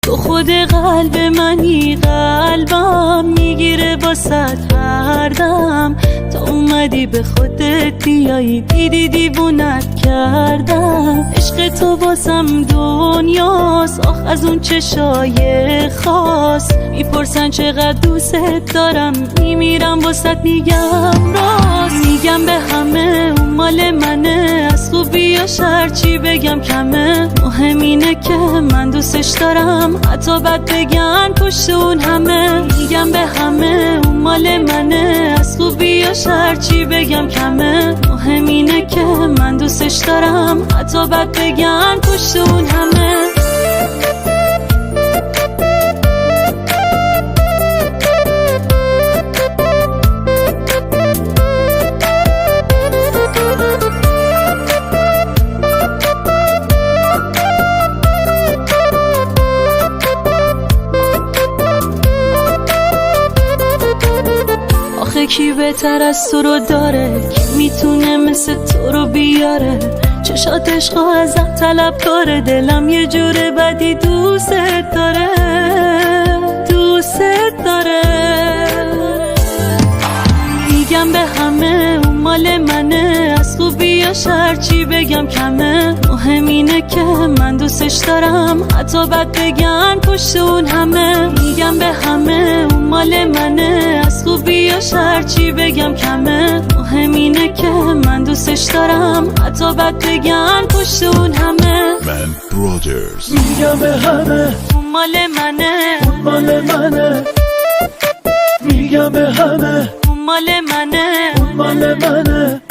تو خود قلب منی، قلبم میگیره باست هر دم. تا اومدی به خودت بیایی، دیدی دیوونت کردم. عشق تو بازم دنیاست، آخ از اون چشای خاص. میپرسن چقدر دوست دارم، میمیرم واسط میگم راست. میگم به همه اون مال منه، از خوبی یا شر چی بگم کمه. مهم اینه که من دوستش دارم، حتی بد بگن پشت اون همه. میگم به همه اون مال منه، از خوبی یا شر چی بگم کمه. مهم اینه که من دوستش دارم، حتی بد بگن پشت اون همه. کی بهتر از تو رو داره، کی میتونه مثل تو رو بیاره. چشات عشق ازت طلب کاره، دلم یه جور بدی دوست داره، دوست داره. میگم به همه اون مال منه، از خوبی یا شر چی بگم کمه. مهم اینه که من دوستش دارم، حتی بد بگن پشت اون همه. میگم به همه اون مال منه، از خوبی یا شر چی بگم کمه. مهم اینه که من دوستش دارم، حتی بد بگن پشت اون همه. من برادرز. میگم به همه اون مال منه، اون مال منه. میگم به همه اون مال منه، اون مال منه.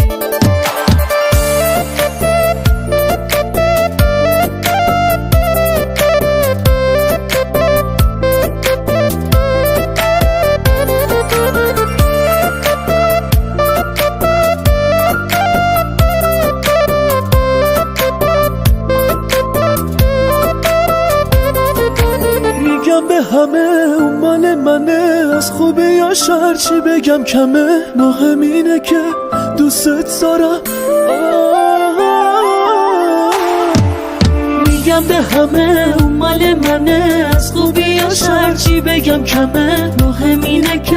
میگم به همه اون مال منه، از خوبی یا شر چی بگم کمه. مهم اینه که دوست دارم. میگم به همه اون مال منه، از خوبی یا شر چی بگم کمه. مهم اینه که